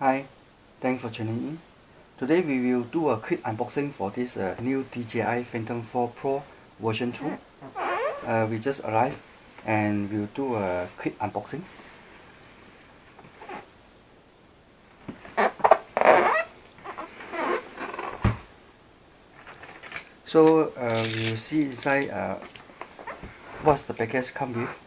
Hi, thanks for tuning in. Today we will do a quick unboxing for this new DJI Phantom 4 Pro version 2. We just arrived and we'll do a quick unboxing. So we'll see inside what's the package come with.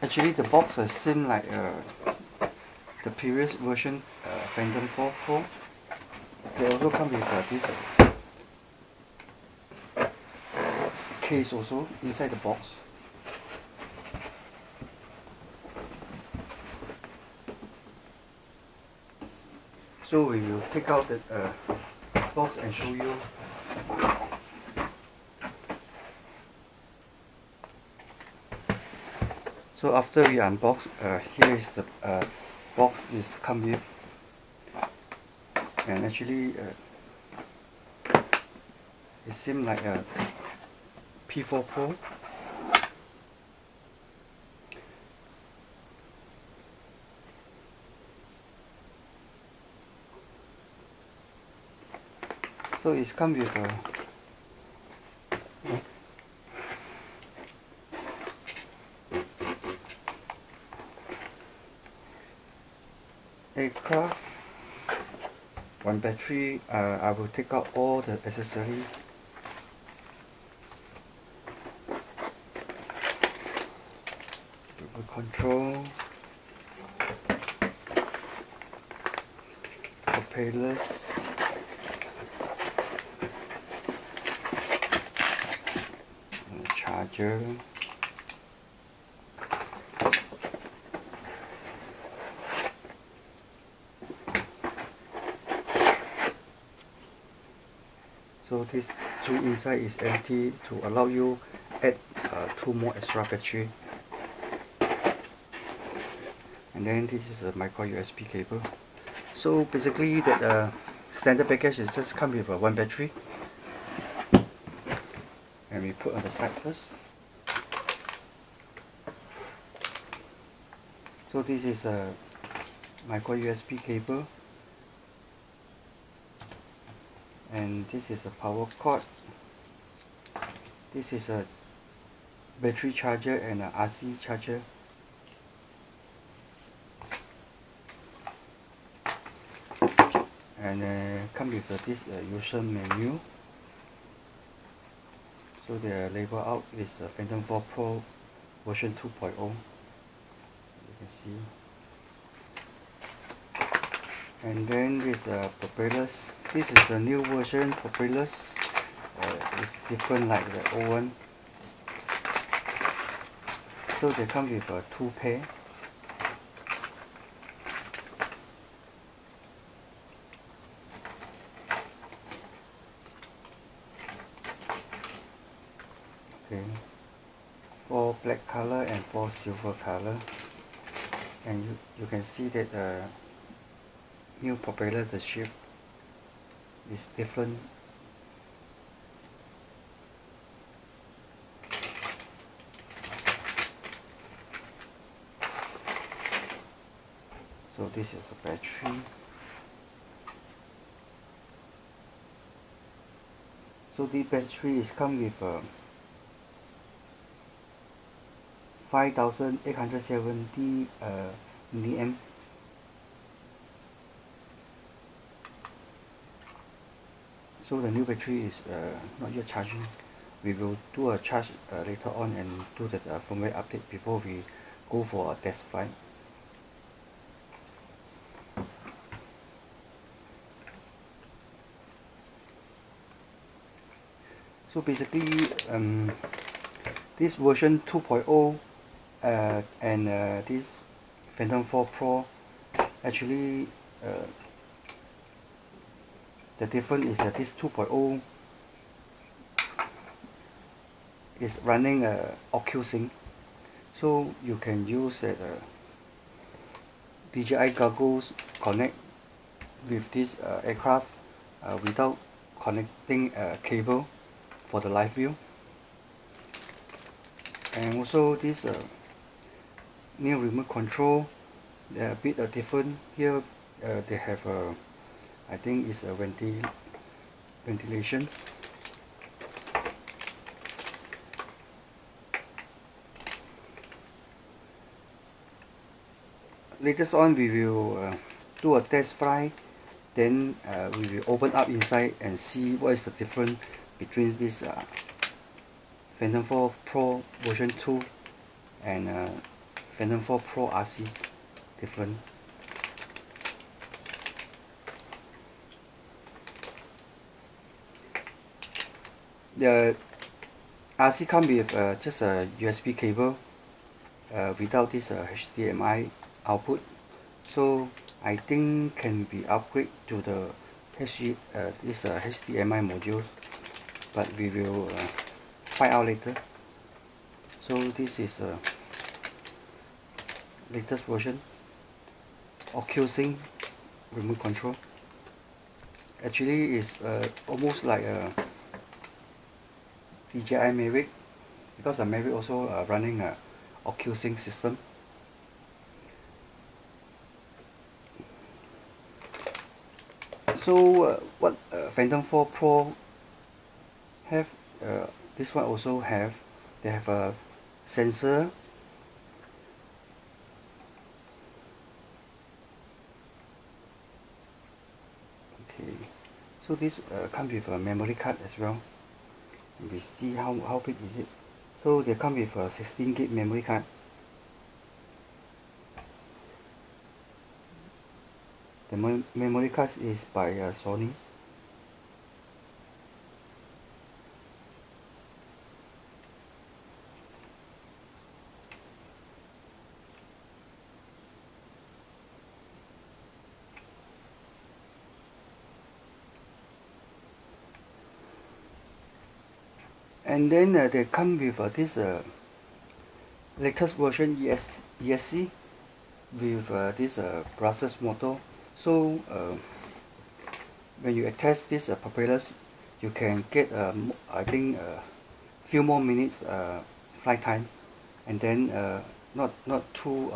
Actually the box seems like the previous version Phantom 4 Pro. They also come with this case also inside the box. So we will take out the box and show you. So after we unbox, here is the box is come with, and actually it seems like a P4 Pro. So it's come with aircraft, one battery. I will take out all the accessories. Remote control, propellers, charger, so this two inside is empty to allow you add two more extra battery. And then this is a micro USB cable. So basically that standard package is just come with one battery, and we put on the side first. So this is a micro USB cable, and this is a power cord. This is a battery charger and a RC charger. And come with this user menu. So the label out is Phantom 4 Pro version 2.0. You can see. And then this propellers. This is a new version propellers. It's different like the old one. So they come with two pair. Okay, 4 black color and 4 silver color, and you can see that new propeller, the shape is different. So this is the battery. So the battery is come with 5870 milliamp. So the new battery is not yet charging. We will do a charge later on and do the firmware update before we go for a test flight. So basically this version 2.0 and this Phantom 4 Pro, actually the difference is that this 2.0 is running OcuSync, so you can use DJI goggles connect with this aircraft without connecting a cable for the live view. And also this new remote control, they are a bit different. Here they have I think it's a ventilation. Later on we will do a test flight, then we will open up inside and see what is the difference between this Phantom 4 Pro version 2 and Phantom 4 Pro RC different. The RC comes with just a USB cable without this HDMI output, so I think can be upgraded to the HDMI modules, but we will find out later. So this is a latest version of QSync remote control. Actually it's almost like a DJI Mavic, because the Mavic also running a QSync system. So what Phantom 4 Pro have, this one also have, they have a sensor, okay, so this comes with a memory card as well. We see how big is it. So they come with a 16 gig memory card. The memory card is by Sony. And then they come with this latest version ESC with this brushless motor. So when you attach this propellers, you can get I think few more minutes flight time, and then not too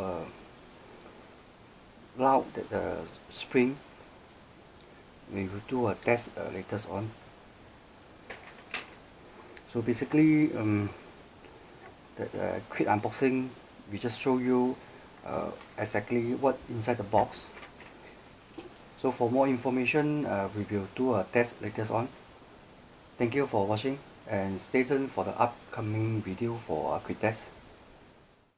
loud the spring. We will do a test later on. So basically the quick unboxing, we just show you exactly what inside the box. So for more information, we will do a test later on. Thank you for watching, and stay tuned for the upcoming video for a quick test.